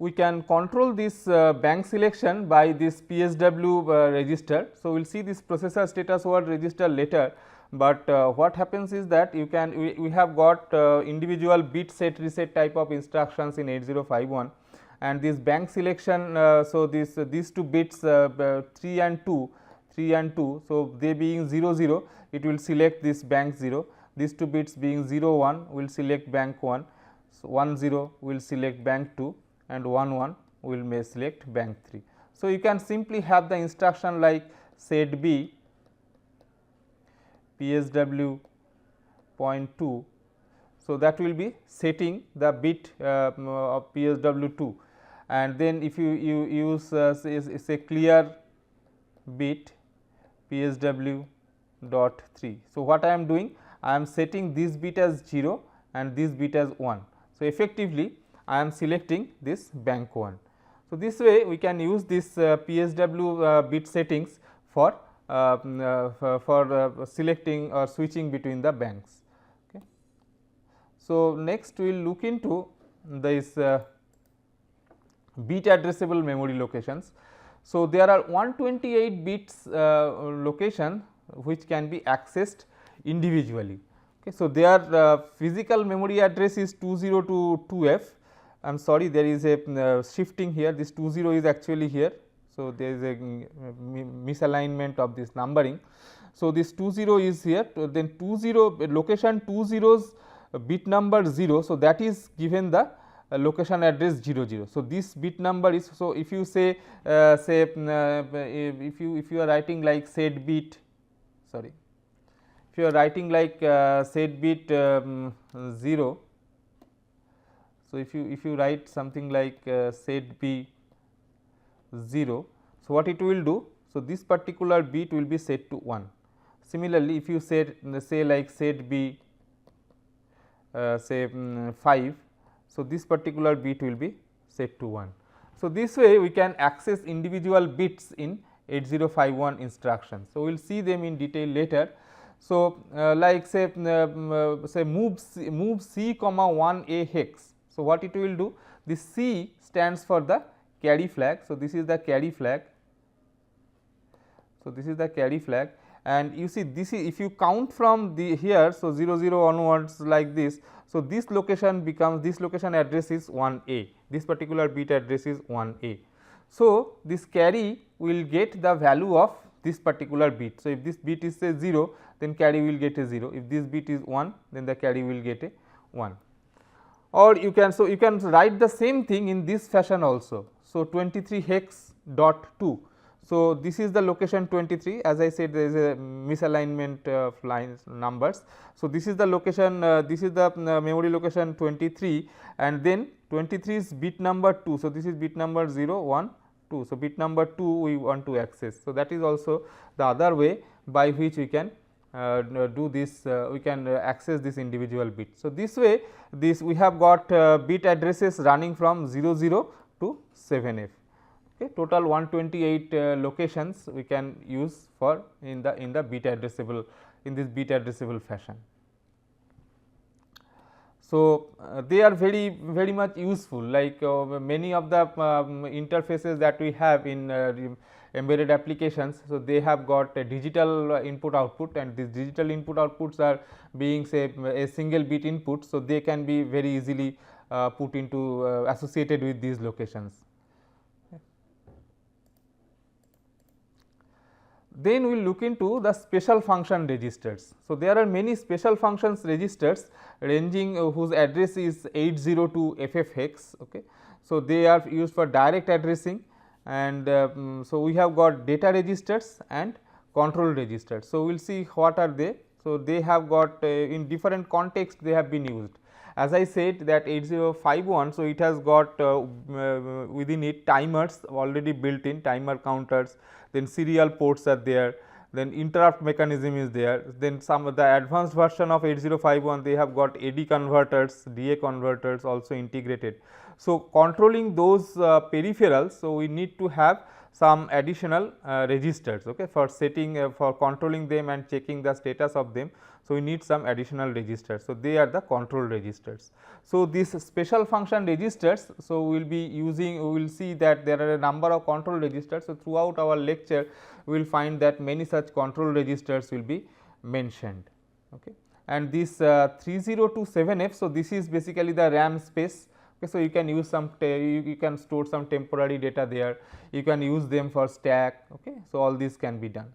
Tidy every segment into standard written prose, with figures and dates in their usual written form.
we can control this bank selection by this PSW register. So, we will see this processor status word register later, but what happens is that you can we have got individual bit set reset type of instructions in 8051, and this bank selection. So, these two bits 3 and 2. So, they being 0 0, it will select this bank 0, these two bits being 0 1 will select bank 1. So, 1 0 will select bank 2 and 1 1 will may select bank 3. So, you can simply have the instruction like set B PSW 0.2. So, that will be setting the bit of PSW 2, and then if you use say clear bit PSW dot 3. So, what I am doing? I am setting this bit as 0 and this bit as 1. So, effectively I am selecting this bank 1. So, this way we can use this PSW bit settings for selecting or switching between the banks. Okay. So, next we will look into this bit addressable memory locations. So, there are 128 bits location which can be accessed individually. Okay. So, their physical memory address is 20 to 2F. I am sorry, there is a shifting here, this 20 is actually here. So, there is a misalignment of this numbering. So, this 20 is here, then 20 location 20's bit number 0. So, that is given the location address 00. So, this bit number is, so if you say if you are writing like set bit, sorry, if you are writing like set bit 0. So, if you write something like set B 0. So, what it will do? So, this particular bit will be set to 1. Similarly, if you say like set B say 5. So, this particular bit will be set to 1. So, this way we can access individual bits in 8051 instructions. So, we will see them in detail later. So, like say move C comma 1A hex. So, what it will do? This C stands for the carry flag. So, this is the carry flag. So, this is the carry flag, and you see this is, if you count from the here. So, 00 onwards like this. So, this location becomes, this location address is 1A, this particular bit address is 1A. So, this carry will get the value of this particular bit. So, if this bit is say 0, then carry will get a 0, if this bit is 1, then the carry will get a 1. Or you can, so you can write the same thing in this fashion also. So, 23 hex dot 2. So, this is the location 23, as I said there is a misalignment of lines numbers. So, this is the location, this is the memory location 23, and then 23 is bit number 2. So, this is bit number 0, 1, 2. So, bit number 2 we want to access. So, that is also the other way by which we can do this, we can access this individual bit. So, this way this we have got bit addresses running from 00 to 7F. Okay, total 128 locations we can use for in the bit addressable, in this bit addressable fashion. So, they are very much useful, like many of the interfaces that we have in embedded applications. So, they have got a digital input output, and these digital input outputs are being say a single bit input. So, they can be very easily put into associated with these locations. Then we will look into the special function registers. So, there are many special functions registers ranging whose address is 80 to FF hex. Okay. So, they are used for direct addressing, and so we have got data registers and control registers. So, we will see what are they. So, they have got in different contexts they have been used. As I said that 8051, so it has got within it timers already built in, timer counters, then serial ports are there, then interrupt mechanism is there, then some of the advanced version of 8051 they have got AD converters, DA converters also integrated. So, controlling those peripherals, so we need to have some additional registers, okay, for setting for controlling them and checking the status of them. So, we need some additional registers. So, they are the control registers. So, these special function registers, so we will be using, we will see that there are a number of control registers. So, throughout our lecture we will find that many such control registers will be mentioned. Okay. And this 3027F, so this is basically the RAM space. Okay, so, you can use some you can store some temporary data there, you can use them for stack. Okay. So, all this can be done.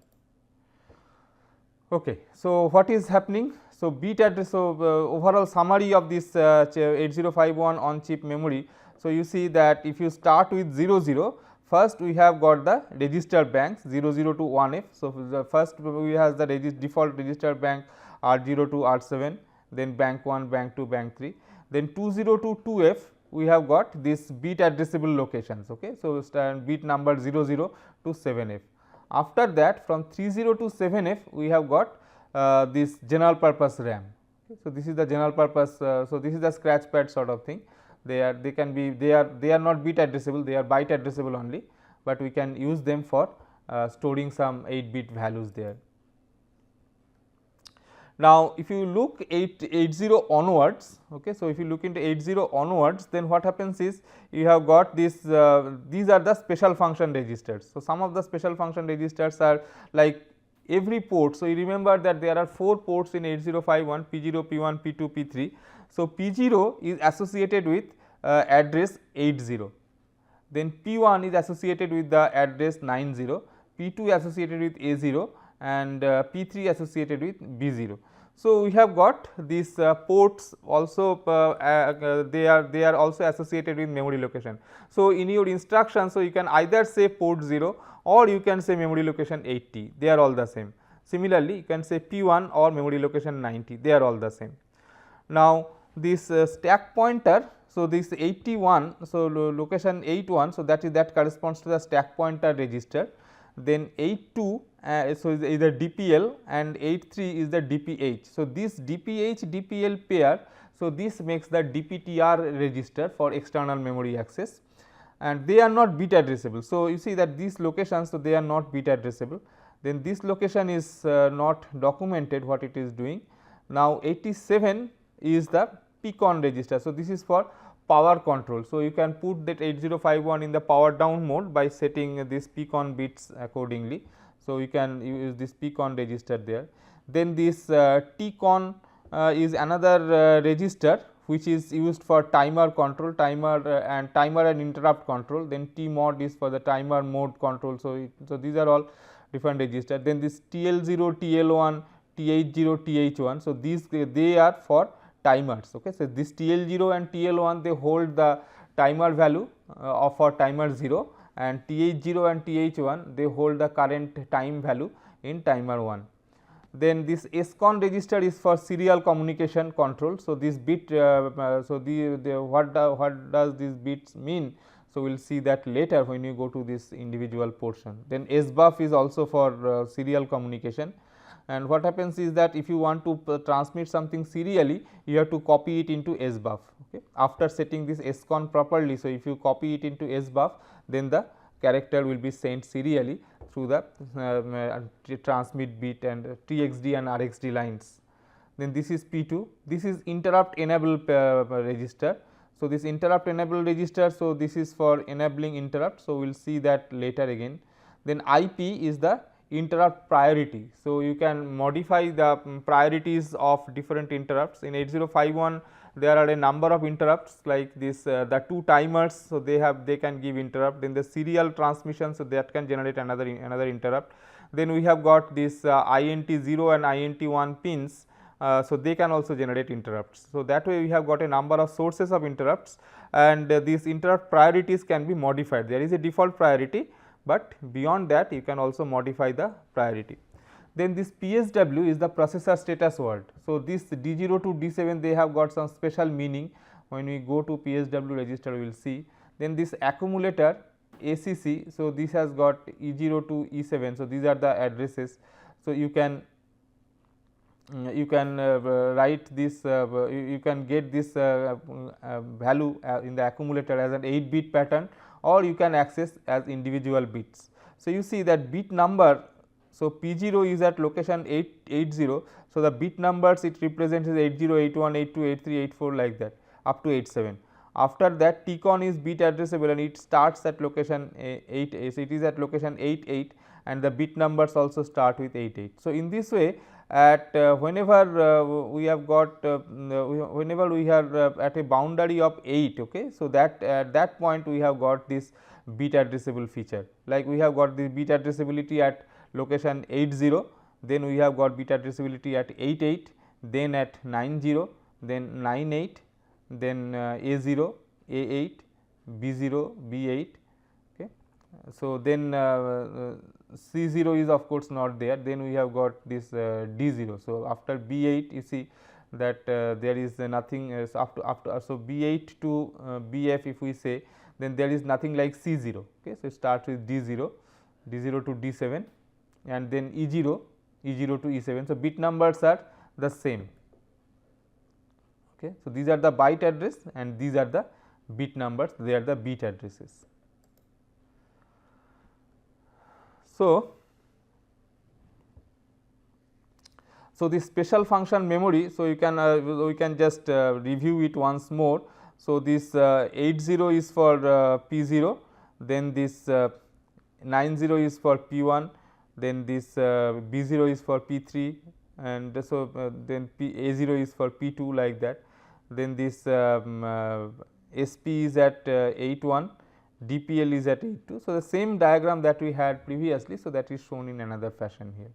Okay. So, what is happening? So, bit address, so overall summary of this 8051 on chip memory. So, you see that if you start with 00, first we have got the register banks 00 to 1F. So, the first we have the default register bank R0 to R7, then bank 1, bank 2, bank 3, then 20 to 2F we have got this bit addressable locations. Okay. So, bit number 00 to 7F. After that, from 30 to 7F we have got this general purpose RAM. Okay. So, this is the general purpose, so this is the scratch pad sort of thing. They are not bit addressable, they are byte addressable only, but we can use them for storing some 8 bit values there. Now, if you look 80 onwards, okay, so if you look into 80 onwards, then what happens is you have got this these are the special function registers. So, some of the special function registers are like every port. So, you remember that there are 4 ports in 8051, P0, P1, P2, P3. So, P0 is associated with address 80, then P1 is associated with the address 90, P2 associated with A0 and P3 associated with B0. So, we have got these ports also they are also associated with memory location. So, in your instruction, so you can either say port 0 or you can say memory location 80, they are all the same. Similarly, you can say P1 or memory location 90, they are all the same. Now, this stack pointer, so this 81, so location 81, so that corresponds to the stack pointer register. Then 82 so is either DPL and 83 is the DPH. So, this DPH DPL pair, so this makes the DPTR register for external memory access, and they are not bit addressable. So, you see that these locations, so they are not bit addressable. Then this location is not documented what it is doing. Now, 87 is the PCON register. So, this is for power control. So, you can put that 8051 in the power down mode by setting this PCON bits accordingly. So, you can use this PCON register there. Then this TCON is another register which is used for timer control, timer and interrupt control. Then TMOD is for the timer mode control. So, these are all different registers. Then this TL0, TL1, TH0, TH1. So, these they are for timers. Okay. So, this TL0 and TL1 they hold the timer value for timer 0, and TH0 and TH1 they hold the current time value in timer 1. Then this SCON register is for serial communication control. So, this bit so what does these bits mean? So, we will see that later when you go to this individual portion. Then SBUF is also for serial communication, and what happens is that if you want to transmit something serially, you have to copy it into SBUF. Okay. After setting this SCON properly, so if you copy it into SBUF, then the character will be sent serially through the transmit bit and TXD and RXD lines. Then this is P2, this is interrupt enable register. So, this interrupt enable register, so this is for enabling interrupt. So, we will see that later again. Then IP is the interrupt priority. So, you can modify the priorities of different interrupts. In 8051 there are a number of interrupts like this the 2 timers. So, they can give interrupt. Then the serial transmission, so that can generate another interrupt. Then we have got this INT 0 and INT 1 pins. So, they can also generate interrupts. So, that way we have got a number of sources of interrupts, and these interrupt priorities can be modified. There is a default priority, but beyond that you can also modify the priority. Then this PSW is the processor status word. So, this D0 to D7 they have got some special meaning. When we go to PSW register we will see. Then this accumulator ACC, so this has got E0 to E7. So, these are the addresses. So, you can you can write this, you can get this value in the accumulator as an 8 bit pattern, or you can access as individual bits. So, you see that bit number, so P 0 is at location 880. So, the bit numbers it represents is 80, 81, 82, 83, 84 like that up to 87. After that TCON is bit addressable and it starts at location 8, it is at location 88 and the bit numbers also start with 88. So, in this way at whenever we have got whenever we are at a boundary of 8, okay. So, that at that point we have got this bit addressable feature, like we have got the bit addressability at location 80, then we have got bit addressability at 88, then at 90, then 98, then A0, A8, B0, B8. Okay. So, then C0 is of course not there, then we have got this D0. So, after B8 you see that there is nothing after so B8 to BF if we say, then there is nothing like C0. Okay. So, it starts with D0, D0 to D7 and then E0, E0 to E7. So, bit numbers are the same. Okay. So, these are the byte address and these are the bit numbers, they are the bit addresses. So, this special function memory, so you can we can just review it once more. So, this 80 is for P0, then this 90 is for P1, then this B0 is for P3 and so then A0 is for P2 like that. Then this SP is at 81, DPL is at 82. So, the same diagram that we had previously, so that is shown in another fashion here.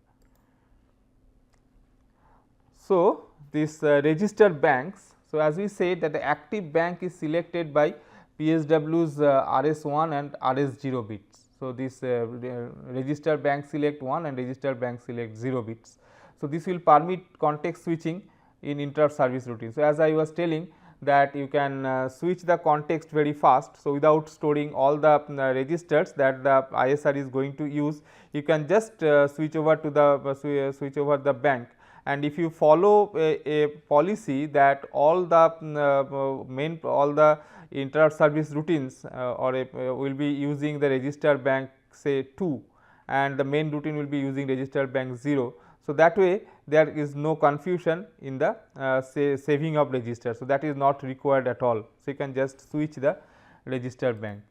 So, this register banks, so as we said that the active bank is selected by PSW's RS1 and RS0 bits. So, this register bank select 1 and register bank select 0 bits. So, this will permit context switching in interrupt service routine. So, as I was telling that you can switch the context very fast. So, without storing all the registers that the ISR is going to use, you can just switch over to the switch over the bank. And if you follow a policy that all the all the interrupt service routines will be using the register bank say 2 and the main routine will be using register bank 0. So, that way there is no confusion in the saving of register. So, that is not required at all. So, you can just switch the register bank.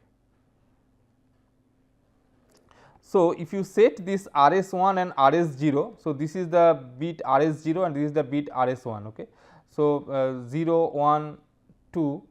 So, if you set this RS1 and RS0, so this is the bit RS0 and this is the bit RS1. Okay. So, 0, 1, 2.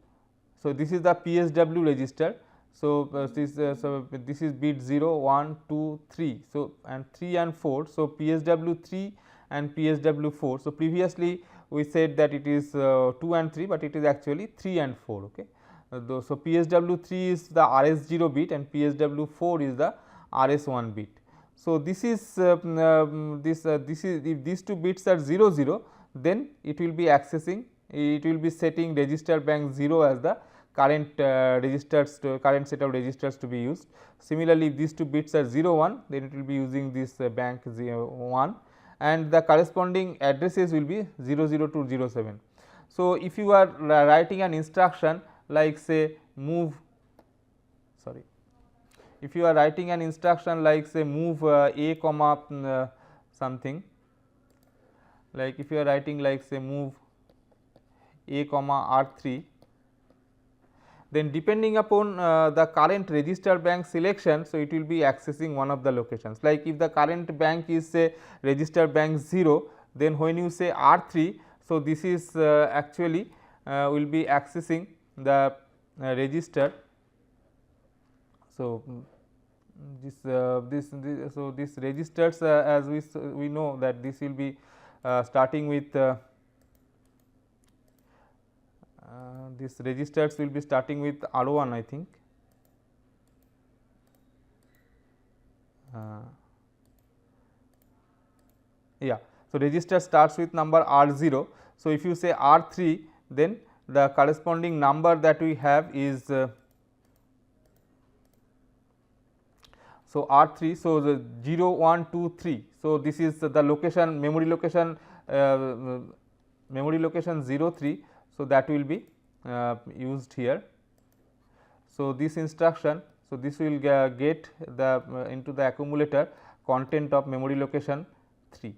So, this is the PSW register. So, this is bit 0, 1, 2, 3. So, and 3 and 4. So, PSW 3 and PSW 4. So, previously we said that it is 2 and 3, but it is actually 3 and 4. Okay. So, PSW 3 is the RS0 bit and PSW 4 is the RS1 bit. So, this is this is if these two bits are 0 0, then it will be accessing, it will be setting register bank 0 as the current registers current set of registers to be used. Similarly, if these two bits are 0 1, then it will be using this bank 1 and the corresponding addresses will be 0 0 to 0 7. So, if you are writing an instruction like say move if you are writing an instruction like say move a comma something, like if you are writing like say move a comma R3, then depending upon the current register bank selection, so it will be accessing one of the locations. Like if the current bank is say register bank 0, then when you say R3, so this is actually will be accessing the register. So, this registers as we know that this will be starting with this registers will be starting with R1 I think. Yeah. So, register starts with number R0. So, if you say R3, then the corresponding number that we have is so R3. So, the 0 1 2 3. So, this is the location memory location memory location 03. So, that will be used here. So, this instruction, so this will get the into the accumulator content of memory location 3.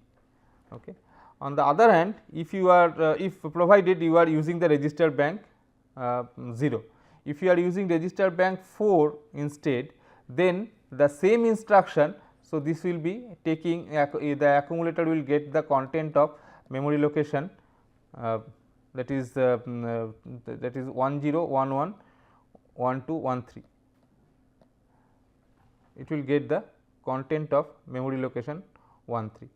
Okay. On the other hand, if you are if provided you are using the register bank 0, if you are using register bank 4 instead, then the same instruction. So, this will be taking the accumulator will get the content of memory location that is 10, 11, 12, 13. It will get the content of memory location 13.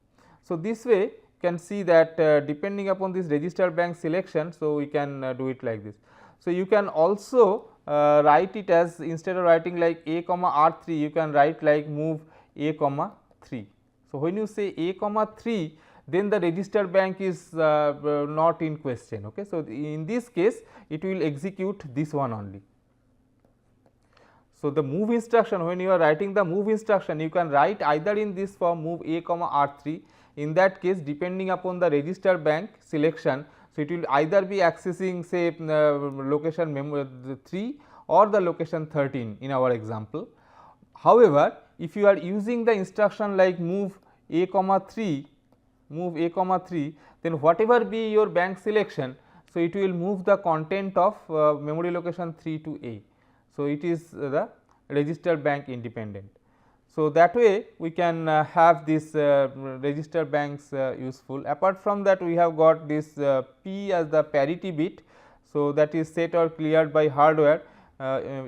So, this way you can see that depending upon this register bank selection, so we can do it like this. So, you can also write it as, instead of writing like a comma r3, you can write like move a comma 3. So, when you say a comma 3, then the register bank is not in question. Okay. So, in this case it will execute this one only. So, the move instruction, when you are writing the move instruction, you can write either in this form move a comma r3. In that case, depending upon the register bank selection, so it will either be accessing say location 3 or the location 13 in our example. However, if you are using the instruction like move a comma 3, then whatever be your bank selection, so it will move the content of memory location 3 to A. So, it is the register bank independent. So, that way we can have this register banks useful. Apart from that, we have got this P as the parity bit. So, that is set or cleared by hardware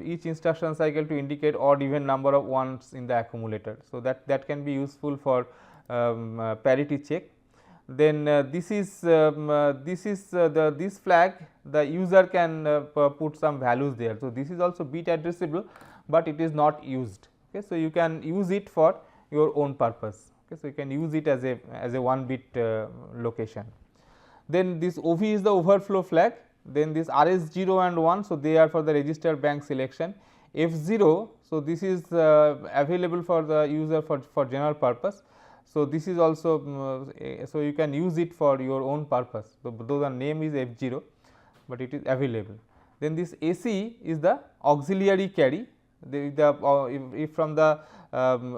each instruction cycle to indicate odd even number of ones in the accumulator. So, that can be useful for parity check. Then this flag, the user can put some values there. So, this is also bit addressable, but it is not used. Okay. So, you can use it for your own purpose. Okay. So, you can use it as a 1 bit location. Then this OV is the overflow flag, then this RS0 and 1. So, they are for the register bank selection. F0, so this is available for the user for general purpose. So, this is also so you can use it for your own purpose. So, though the name is F0, but it is available. Then this AC is the auxiliary carry. If from the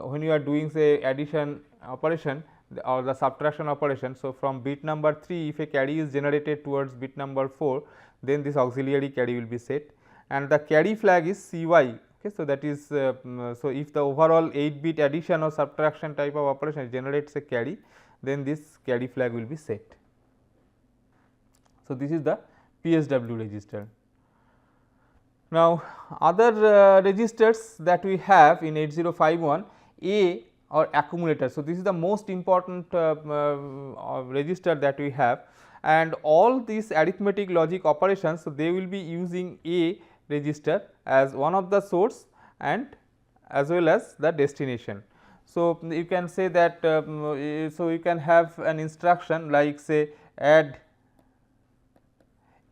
when you are doing say addition operation or the subtraction operation. So, from bit number 3, if a carry is generated towards bit number 4, then this auxiliary carry will be set, and the carry flag is CY. Okay. So, that is so if the overall 8 bit addition or subtraction type of operation generates a carry, then this carry flag will be set. So, this is the PSW register. Now, other registers that we have in 8051, A or accumulator. So, this is the most important register that we have, and all these arithmetic logic operations. So, they will be using A register as one of the source and as well as the destination. So, you can say that so you can have an instruction like say add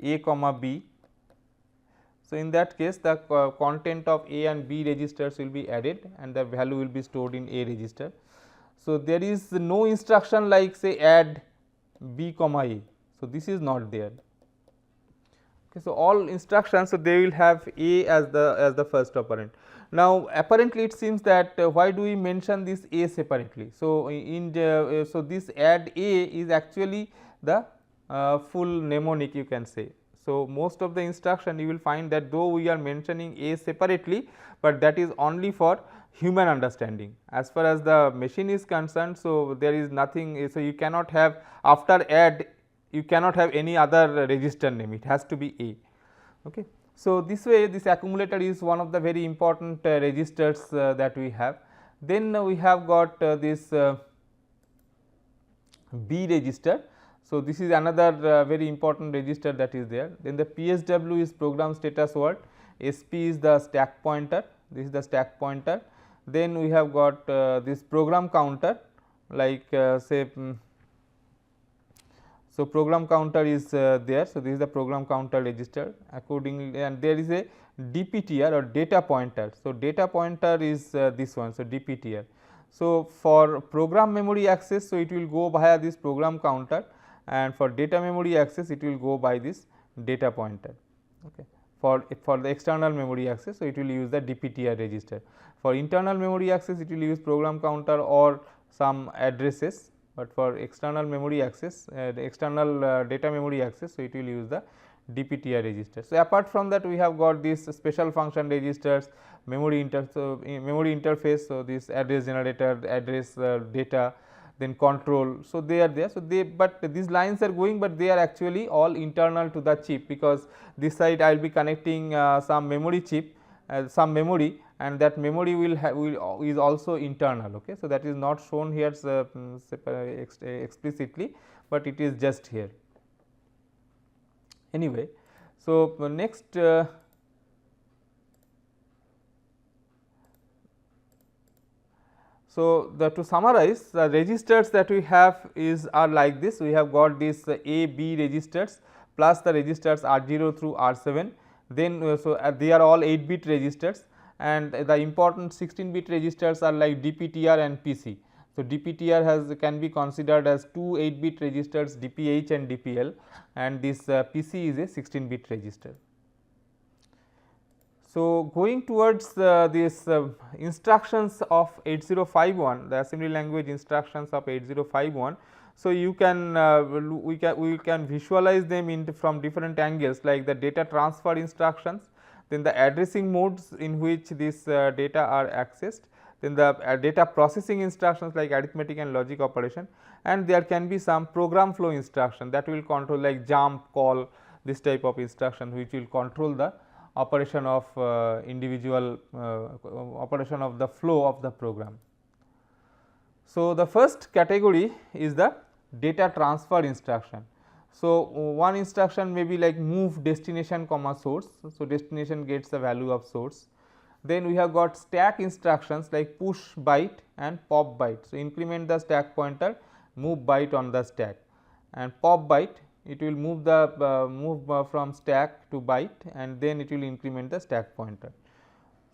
A comma B. So, in that case the content of A and B registers will be added and the value will be stored in A register. So, there is no instruction like say add B comma A. So, this is not there. Okay, so, all instructions, so they will have A as the first operand. Now, apparently it seems that why do we mention this A separately? So, so this add A is actually the full mnemonic, you can say. So, most of the instruction you will find that though we are mentioning A separately, but that is only for human understanding. As far as the machine is concerned, so there is nothing. So, you cannot have after add, you cannot have any other register name, it has to be A. Okay. So, this way this accumulator is one of the very important registers that we have. Then we have got this B register. So, this is another very important register that is there. Then the PSW is program status word, SP is the stack pointer, this is the stack pointer. Then we have got this program counter like say so program counter is there. So, this is the program counter register accordingly, and there is a DPTR or data pointer. So, data pointer is this one. So, DPTR. So, for program memory access, so it will go via this program counter, and for data memory access it will go by this data pointer. Okay. For the external memory access, so it will use the DPTR register. For internal memory access it will use program counter or some addresses, but for external memory access, the external data memory access, so it will use the DPTR register. So, apart from that we have got these special function registers, memory interface, so this address generator, address data, then control. So, they are there. So, but these lines are going, but they are actually all internal to the chip, because this side I will be connecting some memory chip, some memory, and that memory is also internal. Okay. So, that is not shown here explicitly, but it is just here. Anyway, so next so to summarize, the registers that we have are like this. We have got these A, B registers plus the registers R0 through R7. Then they are all 8-bit registers, and the important 16-bit registers are like DPTR and PC. So, DPTR can be considered as two 8-bit registers, DPH and DPL, and this PC is a 16-bit register. So, going towards these instructions of 8051, the assembly language instructions of 8051. So, you can we can visualize them from different angles, like the data transfer instructions, then the addressing modes in which these data are accessed, then the data processing instructions like arithmetic and logic operation, and there can be some program flow instruction that will control like jump, call, this type of instruction which will control the operation of individual operation of the flow of the program. So, the first category is the data transfer instruction. So, one instruction may be like move destination comma source. So, destination gets the value of source. Then we have got stack instructions like push byte and pop byte. So, increment the stack pointer, move byte on the stack, and pop byte it will move the from stack to byte, and then it will increment the stack pointer.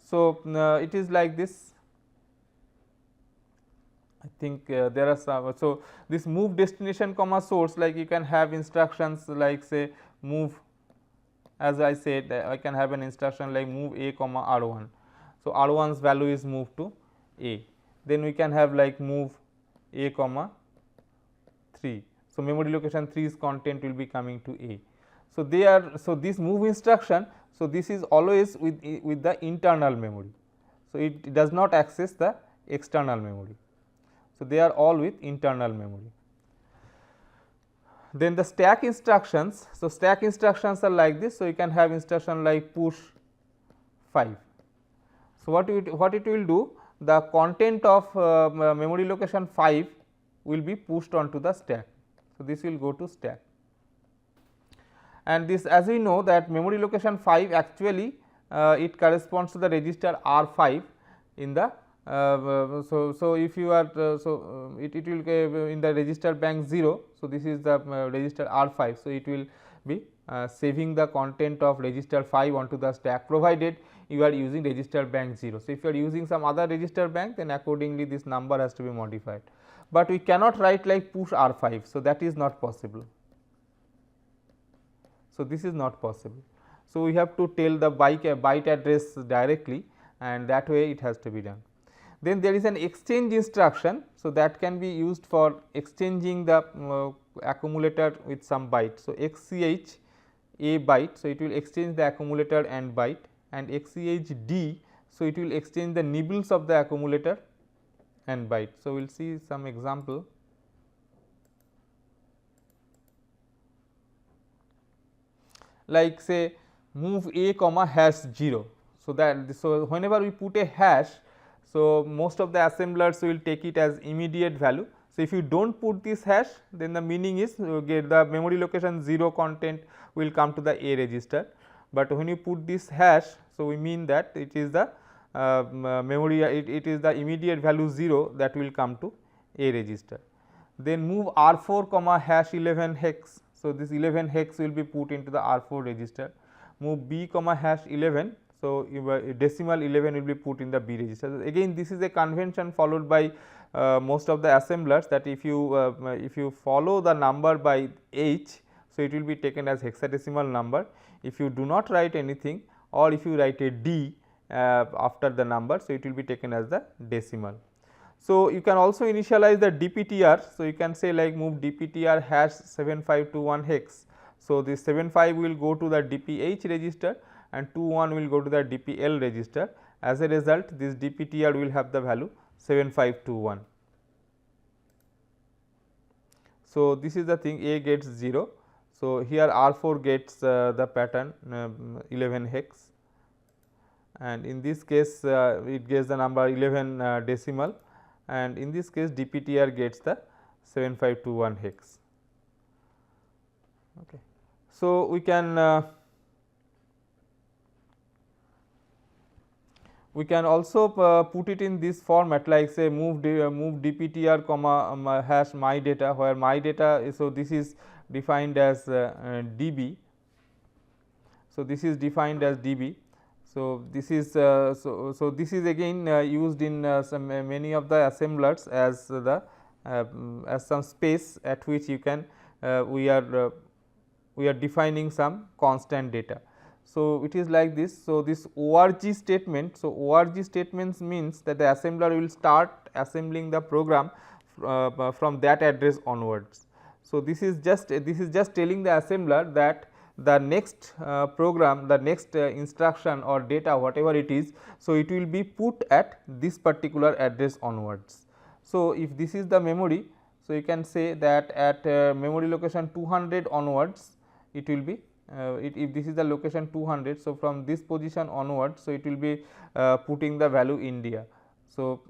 So, it is like this. I think there are some. So, this move destination comma source, like you can have instructions like say move, as I said I can have an instruction like move A comma R1. So, R1's value is moved to A. Then we can have like move A comma 3. So, memory location 3's content will be coming to A. So, they are, so this move instruction, so this is always with the internal memory. So, it does not access the external memory. So, they are all with internal memory. Then the stack instructions. So, stack instructions are like this. So, you can have instruction like push 5. So, what it will do, the content of memory location 5 will be pushed onto the stack. So, this will go to stack, and this, as we know that memory location 5 actually it corresponds to the register R5 in the so if you are it will in the register bank 0. So, this is the register R5. So, it will be saving the content of register 5 onto the stack, provided you are using register bank 0. So, if you are using some other register bank, then accordingly this number has to be modified, but we cannot write like push R5. So, that is not possible. So, this is not possible. So, we have to tell the byte address directly, and that way it has to be done. Then there is an exchange instruction. So, that can be used for exchanging the accumulator with some byte. So, XCH A byte. So, it will exchange the accumulator and byte, and XCH D. So, it will exchange the nibbles of the accumulator and byte. So, we will see some example. Like say move A comma hash 0. So, whenever we put a hash, so most of the assemblers will take it as immediate value. So, if you do not put this hash, then the meaning is get the memory location 0 content will come to the A register, but when you put this hash, so we mean that it is the memory, it is the immediate value 0 that will come to A register. Then move R4 comma hash 11 hex. So, this 11 hex will be put into the R4 register. Move B comma hash 11. So, decimal 11 will be put in the B register. Again this is a convention followed by most of the assemblers, that if you follow the number by H, so it will be taken as hexadecimal number. If you do not write anything, or if you write a D after the number, so it will be taken as the decimal. So, you can also initialize the DPTR. So, you can say like move DPTR hash 7521 hex. So, this 75 will go to the DPH register and 21 will go to the DPL register. As a result, this DPTR will have the value 7521. So, this is the thing, A gets 0. So, here R4 gets the pattern 11 hex, and in this case it gets the number 11 decimal, and in this case DPTR gets the 7521 hex. Okay. So, we can also put it in this format, like say move DPTR comma hash my data, where my data is, so this is defined as DB. So, this is defined as DB. So, this is so this is again used in many of the assemblers as the as some space at which you can we are defining some constant data. So, it is like this. So, this ORG statement. So, ORG statements means that the assembler will start assembling the program from that address onwards. So, this is just telling the assembler that the next program, the next instruction or data, whatever it is, so it will be put at this particular address onwards. So, if this is the memory, so you can say that at memory location 200 onwards, it will be if this is the location 200. So, from this position onwards, so it will be putting the value India. So,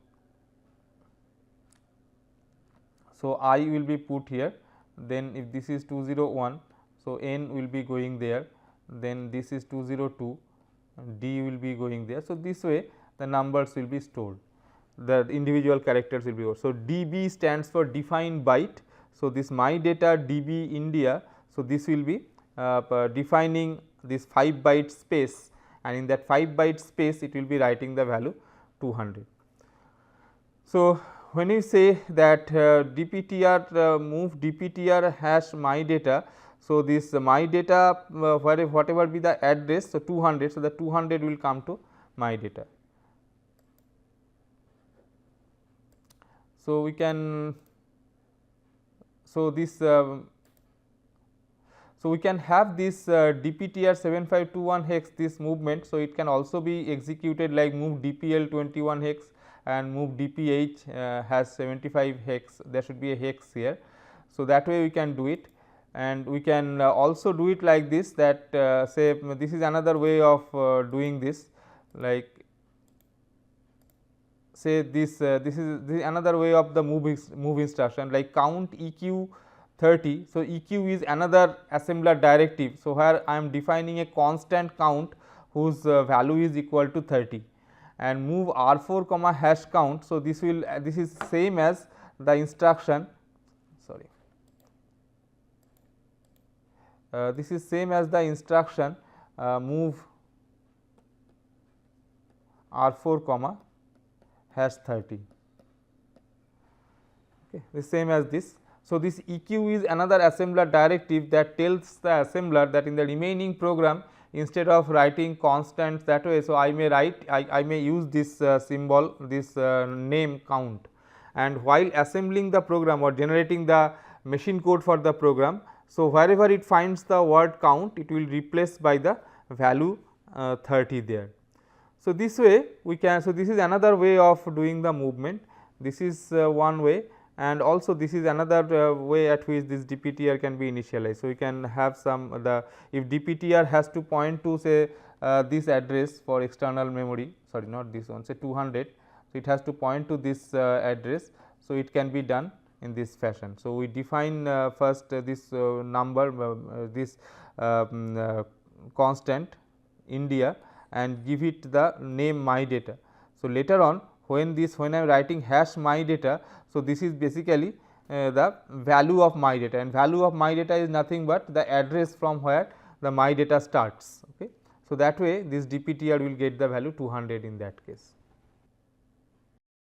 I will be put here, then if this is 201, so N will be going there, then this is 202, D will be going there. So, this way the numbers will be stored, the individual characters will be stored. So, DB stands for defined byte. So, this my data DB India. So, this will be defining this 5 byte space, and in that 5 byte space it will be writing the value 200. So, when you say that DPTR move DPTR hash my data, so this my data whatever be the address, so 200, so the 200 will come to my data. So, we can this so we can have this DPTR 7521 hex, this movement. So, it can also be executed like move DPL 21 hex and move DPH has 75 hex, there should be a hex here. So, that way we can do it, and we can also do it like this, that say this is another way of doing this, like say this is another way of the move instruction, like count EQ 30. So, EQ is another assembler directive. So, where I am defining a constant count whose value is equal to 30, and move R4 comma hash count. So, this will this is same as the instruction, sorry, this is same as the instruction move R4 comma hash 30, okay, the same as this. So, this EQ is another assembler directive that tells the assembler that in the remaining program, instead of writing constants that way, so I may write I may use this symbol, this name count, and while assembling the program or generating the machine code for the program, so wherever it finds the word count, it will replace by the value 30 there. So, this way we can, so this is another way of doing the movement, this is one way, and also this is another way at which this DPTR can be initialized. So, we can have some if DPTR has to point to say this address for external memory, sorry not this one, say 200. So, it has to point to this address. So, it can be done in this fashion. So, we define first this number this constant India and give it the name my data. So, later on when I am writing hash my data, so this is basically the value of my data, and value of my data is nothing but the address from where the my data starts. Okay. So, that way this DPTR will get the value 200 in that case.